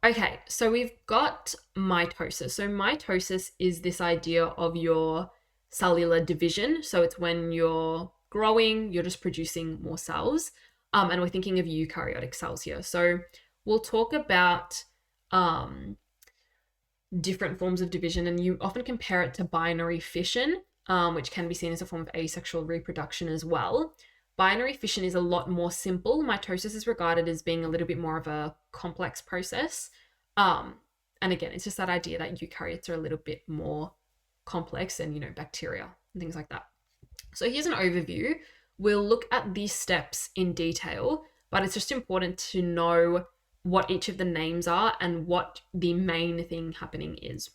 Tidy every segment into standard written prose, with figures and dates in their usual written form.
Okay, so we've got mitosis. So mitosis is this idea of your cellular division. So it's when you're growing, you're just producing more cells. And we're thinking of eukaryotic cells here. So we'll talk about different forms of division, and you often compare it to binary fission, which can be seen as a form of asexual reproduction as well. Binary fission is a lot more simple. Mitosis is regarded as being a little bit more of a complex process. And again, it's just that idea that eukaryotes are a little bit more complex than, bacteria and things like that. So here's an overview. We'll look at these steps in detail, but it's just important to know what each of the names are and what the main thing happening is.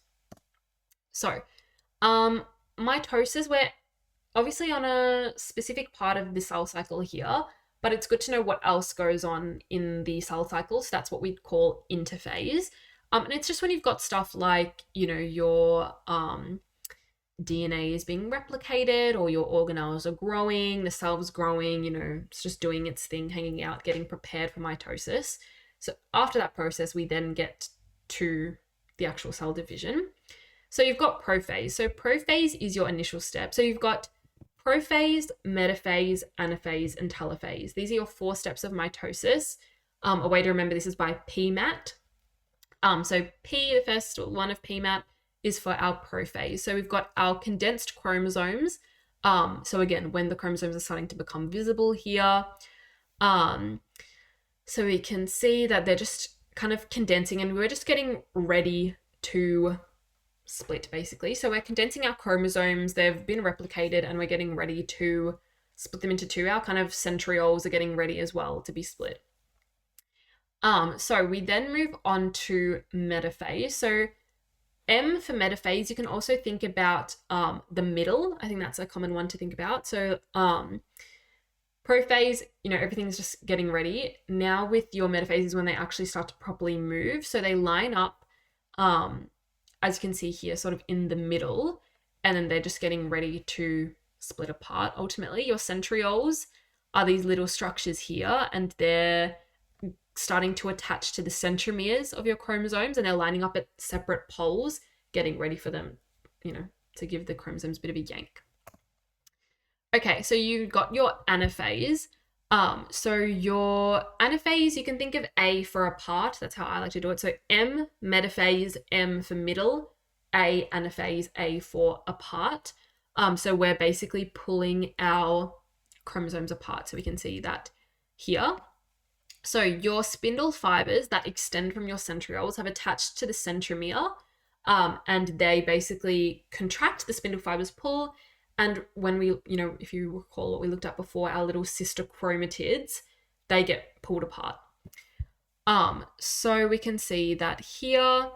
So, mitosis, we're obviously on a specific part of the cell cycle here, but it's good to know what else goes on in the cell cycle. So that's what we call interphase. And it's just when you've got stuff like, your DNA is being replicated, or your organelles are growing, the cell's growing, it's just doing its thing, hanging out, getting prepared for mitosis. So after that process, we then get to the actual cell division. So you've got prophase. So prophase is your initial step. So you've got prophase, metaphase, anaphase, and telophase. These are your 4 steps of mitosis. A way to remember this is by PMAT. So P, the first one of PMAT, is for our prophase. So we've got our condensed chromosomes. So again, when the chromosomes are starting to become visible here, so we can see that they're just kind of condensing, and we're just getting ready to split, basically. So we're condensing our chromosomes, they've been replicated, and we're getting ready to split them into 2. Our kind of centrioles are getting ready as well to be split. So we then move on to metaphase. So M for metaphase, you can also think about the middle. I think that's a common one to think about. So prophase, everything's just getting ready. Now with your metaphase is when they actually start to properly move. So they line up, as you can see here, sort of in the middle, and then they're just getting ready to split apart. Ultimately, your centrioles are these little structures here, and they're starting to attach to the centromeres of your chromosomes, and they're lining up at separate poles, getting ready for them, to give the chromosomes a bit of a yank. Okay, so you've got your anaphase. So your anaphase, you can think of A for apart. That's how I like to do it. So M, metaphase, M for middle, A, anaphase, A for apart. So we're basically pulling our chromosomes apart. So we can see that here. So your spindle fibers that extend from your centrioles have attached to the centromere, and they basically contract, the spindle fibers pull, and when we, if you recall what we looked at before, our little sister chromatids, they get pulled apart. So we can see that here,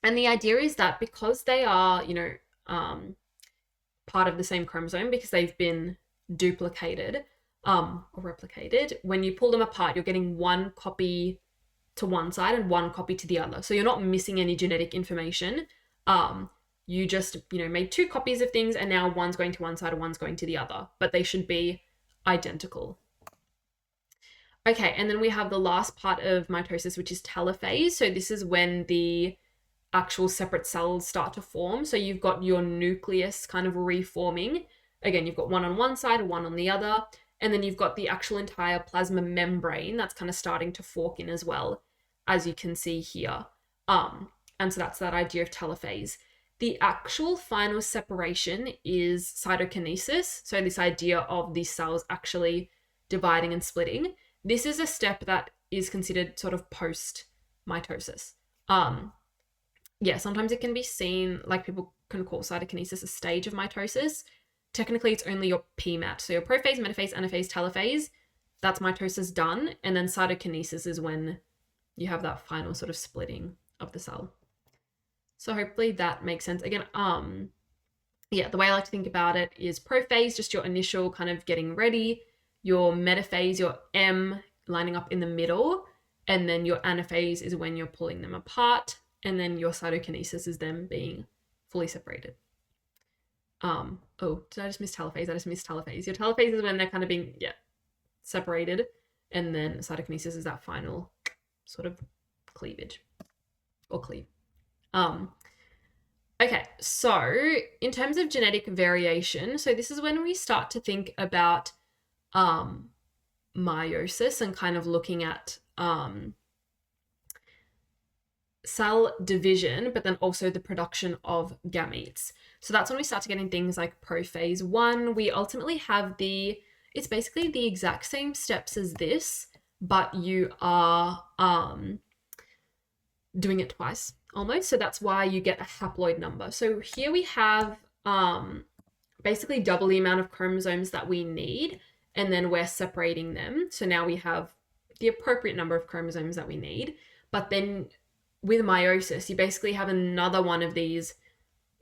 and the idea is that because they are, part of the same chromosome, because they've been duplicated, or replicated, when you pull them apart, you're getting one copy to one side and one copy to the other. So you're not missing any genetic information. You just, made 2 copies of things, and now one's going to one side and one's going to the other, but they should be identical. Okay, and then we have the last part of mitosis, which is telophase. So this is when the actual separate cells start to form. So you've got your nucleus kind of reforming. Again, you've got one on one side and one on the other. And then you've got the actual entire plasma membrane that's kind of starting to fork in as well, as you can see here. And so that's that idea of telophase. The actual final separation is cytokinesis. So this idea of these cells actually dividing and splitting. This is a step that is considered sort of post-mitosis. Sometimes it can be seen, like people can call cytokinesis a stage of mitosis. Technically, it's only your PMAT. So your prophase, metaphase, anaphase, telophase, that's mitosis done. And then cytokinesis is when you have that final sort of splitting of the cell. So hopefully that makes sense. Again, the way I like to think about it is prophase, just your initial kind of getting ready. Your metaphase, your M lining up in the middle. And then your anaphase is when you're pulling them apart. And then your cytokinesis is them being fully separated. Did I just miss telophase? I just missed telophase. Your telophase is when they're kind of being, separated. And then cytokinesis is that final sort of cleavage. or cleave. Okay, so in terms of genetic variation, so this is when we start to think about meiosis and kind of looking at cell division, but then also the production of gametes. So that's when we start to get in things like prophase 1. We ultimately have it's basically the exact same steps as this, but you are doing it twice almost. So that's why you get a haploid number. So here we have basically double the amount of chromosomes that we need, and then we're separating them. So now we have the appropriate number of chromosomes that we need. But then with meiosis, you basically have another one of these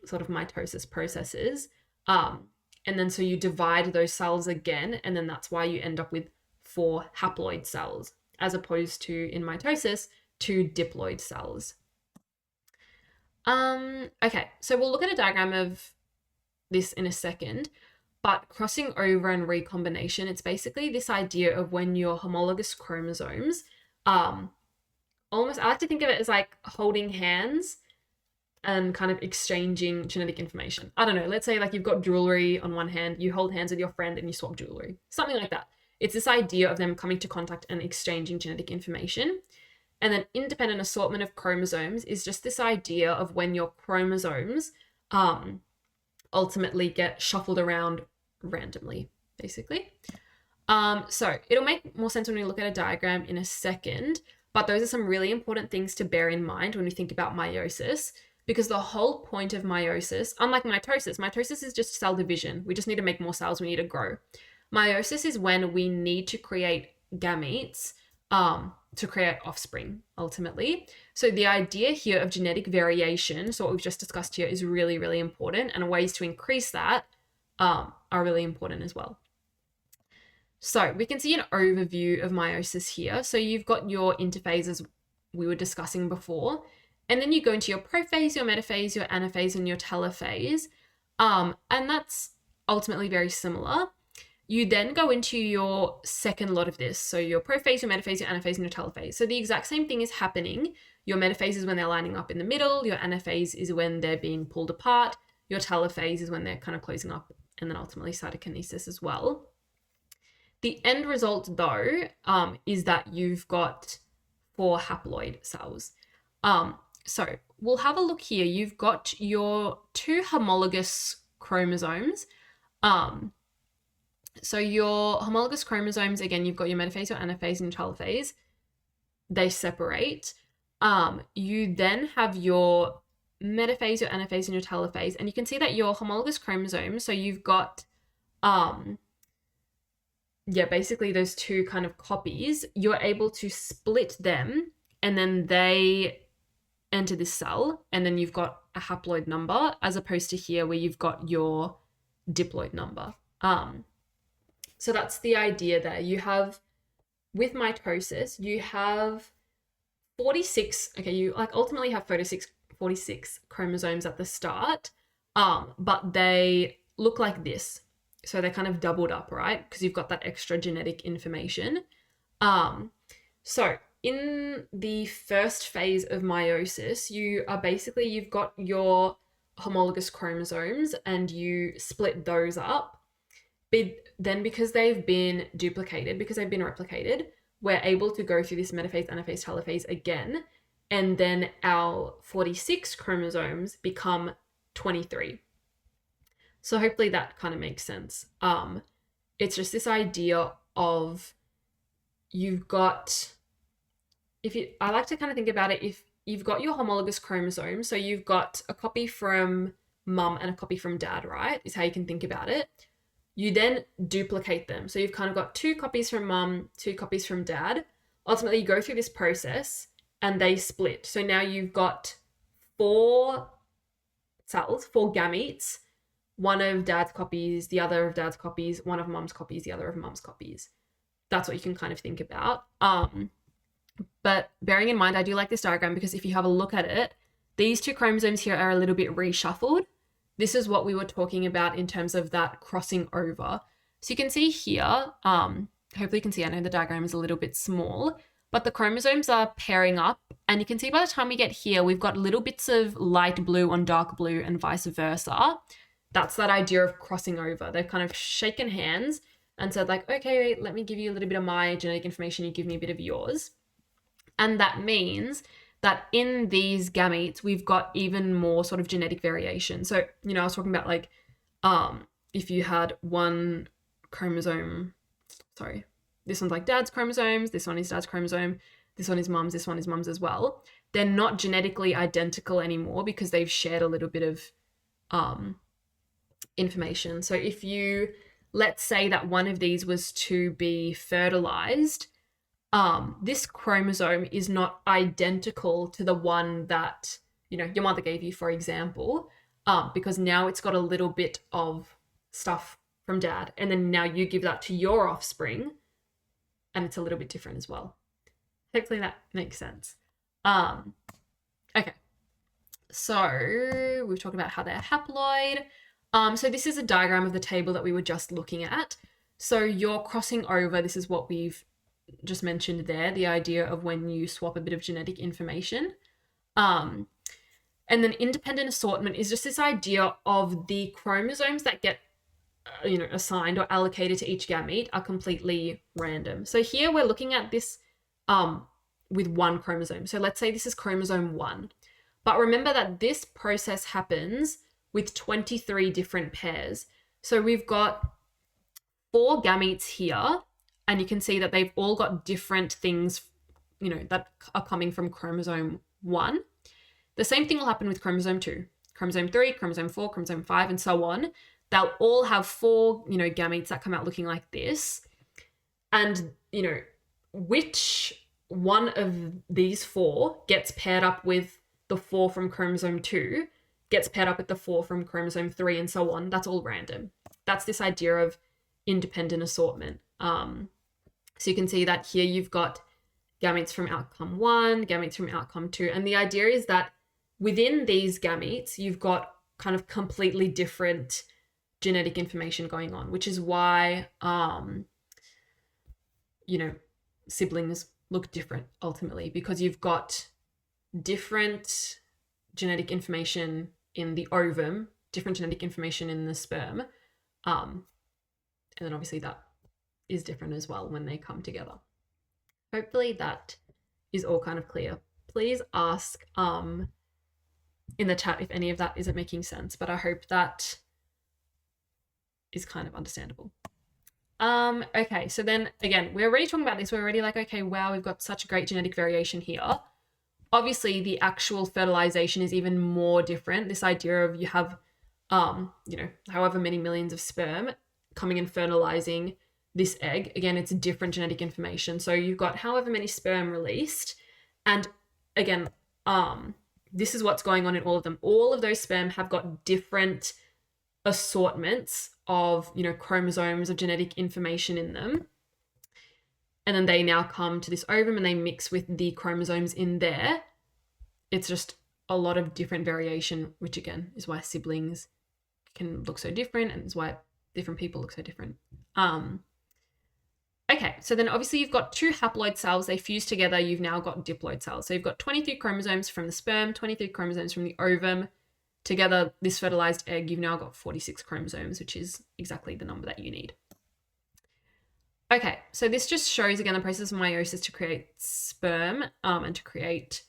sort of mitosis processes. And then so you divide those cells again, and then that's why you end up with 4 haploid cells, as opposed to in mitosis, 2 diploid cells. Okay, so we'll look at a diagram of this in a second, but crossing over and recombination, it's basically this idea of when your homologous chromosomes, almost, I like to think of it as like holding hands and kind of exchanging genetic information. I don't know, let's say like you've got jewelry on one hand, you hold hands with your friend and you swap jewelry, something like that. It's this idea of them coming to contact and exchanging genetic information. And then independent assortment of chromosomes is just this idea of when your chromosomes ultimately get shuffled around randomly, basically. So it'll make more sense when we look at a diagram in a second, but those are some really important things to bear in mind when we think about meiosis, because the whole point of meiosis, unlike mitosis is just cell division. We just need to make more cells, we need to grow. Meiosis is when we need to create gametes to create offspring, ultimately. So the idea here of genetic variation, so what we've just discussed here, is really, really important, and ways to increase that are really important as well. So we can see an overview of meiosis here. So you've got your interphases we were discussing before, and then you go into your prophase, your metaphase, your anaphase, and your telophase, and that's ultimately very similar. You then go into your second lot of this. So your prophase, your metaphase, your anaphase, and your telophase. So the exact same thing is happening. Your metaphase is when they're lining up in the middle. Your anaphase is when they're being pulled apart. Your telophase is when they're kind of closing up, and then ultimately cytokinesis as well. The end result, though, is that you've got 4 haploid cells. So we'll have a look here. You've got your 2 homologous chromosomes. So your homologous chromosomes, again, you've got your metaphase, your anaphase, and your telophase. They separate. You then have your metaphase, your anaphase, and your telophase, and you can see that your homologous chromosomes, so you've got, basically those 2 kind of copies, you're able to split them, and then they enter this cell, and then you've got a haploid number, as opposed to here where you've got your diploid number. So that's the idea there. You have, with mitosis, you have 46, okay, you like ultimately have 46 chromosomes at the start, but they look like this. So they're kind of doubled up, right? Because you've got that extra genetic information. So in the first phase of meiosis, you've got your homologous chromosomes and you split those up. But then because they've been duplicated, because they've been replicated, we're able to go through this metaphase, anaphase, telophase again, and then our 46 chromosomes become 23. So hopefully that kind of makes sense. It's just this idea of I like to kind of think about it, if you've got your homologous chromosome, so you've got a copy from mum and a copy from dad, right? Is how you can think about it. You then duplicate them. So you've kind of got 2 copies from mum, 2 copies from dad. Ultimately, you go through this process and they split. So now you've got 4 cells, 4 gametes, one of dad's copies, the other of dad's copies, one of mum's copies, the other of mum's copies. That's what you can kind of think about. But bearing in mind, I do like this diagram because if you have a look at it, these 2 chromosomes here are a little bit reshuffled. This is what we were talking about in terms of that crossing over. So you can see here, hopefully you can see, I know the diagram is a little bit small, but the chromosomes are pairing up. And you can see by the time we get here, we've got little bits of light blue on dark blue and vice versa. That's that idea of crossing over. They've kind of shaken hands and said like, okay, let me give you a little bit of my genetic information, you give me a bit of yours. And that means that in these gametes, we've got even more sort of genetic variation. So, you know, I was talking about like, if you had one chromosome, sorry, this one's like dad's chromosomes, this one is dad's chromosome, this one is mum's, this one is mum's as well. They're not genetically identical anymore because they've shared a little bit of information. So if you, let's say that one of these was to be fertilized, this chromosome is not identical to the one that, you know, your mother gave you, for example, because now it's got a little bit of stuff from dad, and then now you give that to your offspring, and it's a little bit different as well. Hopefully that makes sense. Okay, so we've talked about how they're haploid. So this is a diagram of the table that we were just looking at. So you're crossing over, this is what we've just mentioned there, the idea of when you swap a bit of genetic information. And then independent assortment is just this idea of the chromosomes that get assigned or allocated to each gamete are completely random. So here we're looking at this with one chromosome. So let's say this is chromosome 1. But remember that this process happens with 23 different pairs. So we've got 4 gametes here, and you can see that they've all got different things, that are coming from chromosome 1. The same thing will happen with chromosome 2, chromosome 3, chromosome 4, chromosome 5, and so on. They'll all have 4, gametes that come out looking like this. And, which one of these 4 gets paired up with the 4 from chromosome 2, gets paired up with the 4 from chromosome 3, and so on. That's all random. That's this idea of independent assortment. So you can see that here you've got gametes from outcome 1, gametes from outcome 2. And the idea is that within these gametes, you've got kind of completely different genetic information going on, which is why, siblings look different ultimately, because you've got different genetic information in the ovum, different genetic information in the sperm. And then obviously that is different as well when they come together. Hopefully that is all kind of clear. Please ask in the chat if any of that isn't making sense, but I hope that is kind of understandable. Okay, so then again, we're already talking about this. We're already like, okay, wow, we've got such a great genetic variation here. Obviously, the actual fertilization is even more different. This idea of you have, however many millions of sperm coming and fertilizing this egg. Again, it's different genetic information. So you've got however many sperm released. And again, this is what's going on in all of them. All of those sperm have got different assortments of, chromosomes of genetic information in them. And then they now come to this ovum and they mix with the chromosomes in there. It's just a lot of different variation, which again is why siblings can look so different and is why different people look so different. Okay, so then obviously you've got 2 haploid cells. They fuse together. You've now got diploid cells. So you've got 23 chromosomes from the sperm, 23 chromosomes from the ovum. Together, this fertilized egg, you've now got 46 chromosomes, which is exactly the number that you need. Okay, so this just shows, again, the process of meiosis to create sperm and to create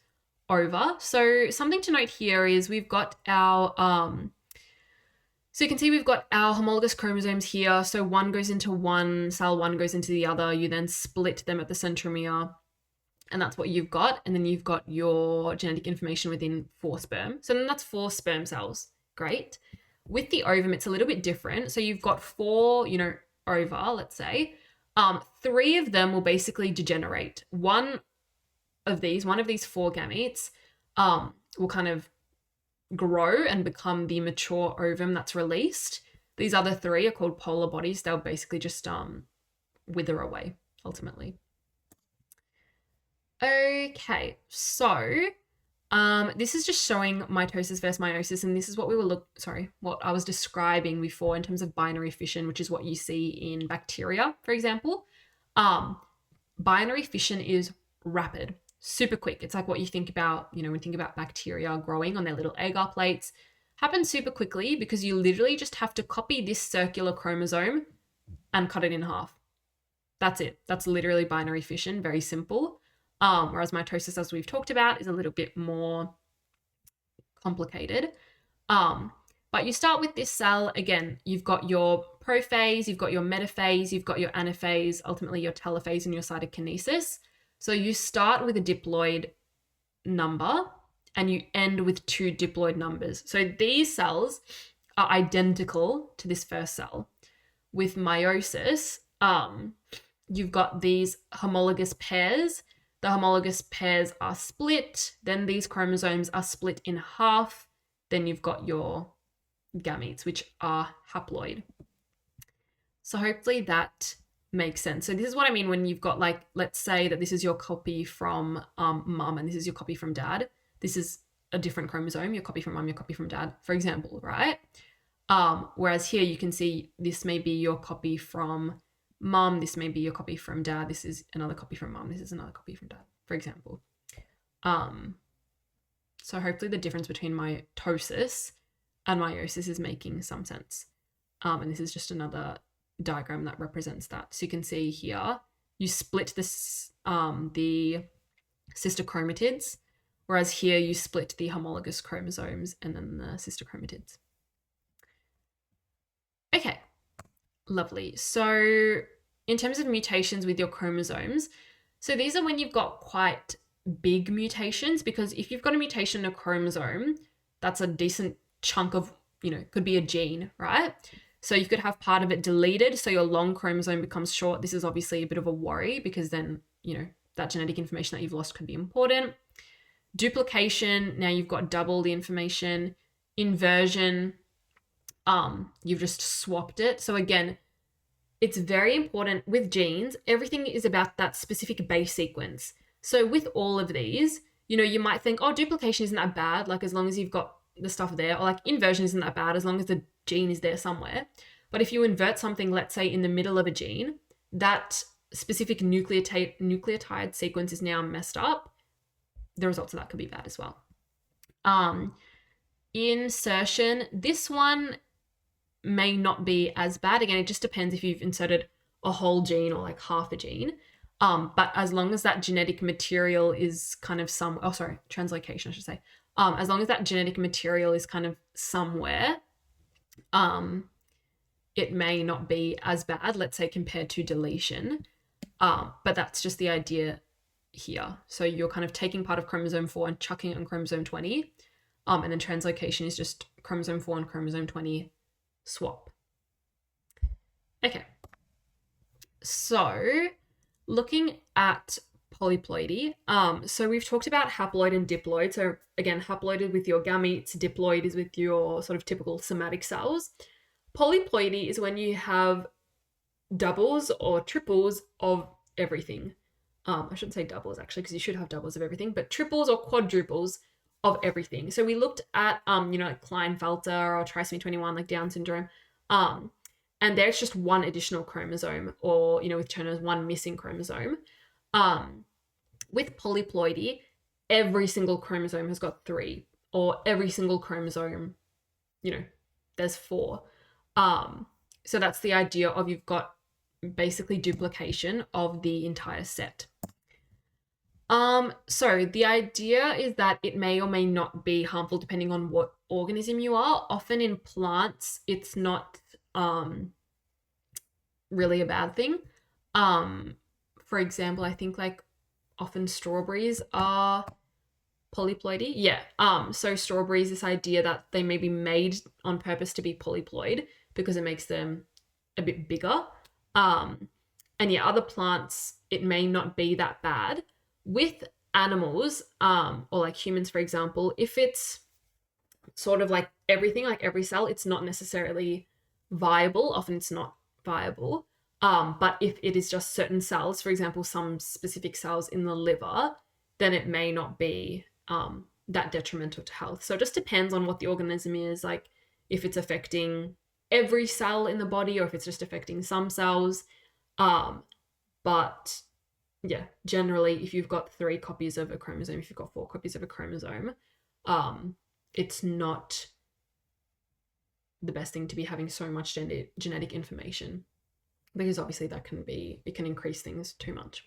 ova. So something to note here is we've got our, so you can see we've got our homologous chromosomes here. So one goes into one cell, one goes into the other. You then split them at the centromere, and that's what you've got. And then you've got your genetic information within 4 sperm. So then that's 4 sperm cells. Great. With the ovum, it's a little bit different. So you've got 4, ova, let's say. 3 of them will basically degenerate. One of these 4 gametes will kind of grow and become the mature ovum that's released. These other 3 are called polar bodies. They'll basically just wither away ultimately. Okay, so this is just showing mitosis versus meiosis, and this is what what I was describing before in terms of binary fission, which is what you see in bacteria, for example. Binary fission is rapid, super quick. It's like what you think about, when you think about bacteria growing on their little agar plates. Happens super quickly because you literally just have to copy this circular chromosome and cut it in half. That's it. That's literally binary fission, very simple. Whereas mitosis, as we've talked about, is a little bit more complicated. But you start with this cell. Again, you've got your prophase, you've got your metaphase, you've got your anaphase, ultimately your telophase and your cytokinesis. So you start with a diploid number and you end with 2 diploid numbers. So these cells are identical to this first cell. With meiosis, you've got these homologous pairs. The homologous pairs are split. Then these chromosomes are split in half. Then you've got your gametes, which are haploid. So hopefully that makes sense. So this is what I mean when you've got, like, let's say that this is your copy from mum and this is your copy from dad. This is a different chromosome, your copy from mum, your copy from dad, for example, right? Whereas here you can see this may be your copy from mum, this may be your copy from dad, this is another copy from mum, this is another copy from dad, for example. So hopefully the difference between mitosis and meiosis is making some sense. And this is just another diagram that represents that. So you can see here, you split this, the sister chromatids, whereas here you split the homologous chromosomes and then the sister chromatids. Okay, lovely. So in terms of mutations with your chromosomes, so these are when you've got quite big mutations, because if you've got a mutation in a chromosome, that's a decent chunk of, could be a gene, right? So you could have part of it deleted, so your long chromosome becomes short. This is obviously a bit of a worry because then, that genetic information that you've lost could be important. Duplication, now you've got double the information. Inversion, you've just swapped it. So again, it's very important with genes. Everything is about that specific base sequence. So with all of these, you might think, oh, duplication isn't that bad, like as long as you've got the stuff there, or like inversion isn't that bad as long as the gene is there somewhere. But if you invert something, let's say in the middle of a gene, that specific nucleotide sequence is now messed up. The results of that could be bad as well. Insertion, this one may not be as bad. Again, it just depends if you've inserted a whole gene or like half a gene. But as long as that genetic material is kind of translocation, I should say. As long as that genetic material is kind of somewhere, it may not be as bad, let's say, compared to deletion. But that's just the idea here. So you're kind of taking part of chromosome 4 and chucking it on chromosome 20. And then translocation is just chromosome 4 and chromosome 20 swap. Okay. So looking at polyploidy, so we've talked about haploid and diploid. So again, haploid is with your gametes, diploid is with your sort of typical somatic cells. Polyploidy is when you have doubles or triples of everything. I shouldn't say doubles actually, because you should have doubles of everything, but triples or quadruples of everything. So we looked at, like Klinefelter or trisomy 21, like Down syndrome. And there's just one additional chromosome, or, with Turner's one missing chromosome. With polyploidy, every single chromosome has got 3, or every single chromosome, there's 4. So that's the idea of you've got basically duplication of the entire set. So the idea is that it may or may not be harmful depending on what organism you are. Often in plants, it's not really a bad thing. For example, I think like often strawberries are polyploidy. Yeah. So strawberries, this idea that they may be made on purpose to be polyploid because it makes them a bit bigger. And yeah, other plants, it may not be that bad. With animals, or like humans, for example, if it's sort of like everything, like every cell, it's not necessarily viable. Often it's not viable. But if it is just certain cells, for example, some specific cells in the liver, then it may not be that detrimental to health. So it just depends on what the organism is, like if it's affecting every cell in the body or if it's just affecting some cells. But yeah, generally, if you've got 3 copies of a chromosome, if you've got 4 copies of a chromosome, it's not the best thing to be having so much genetic information, because obviously it can increase things too much.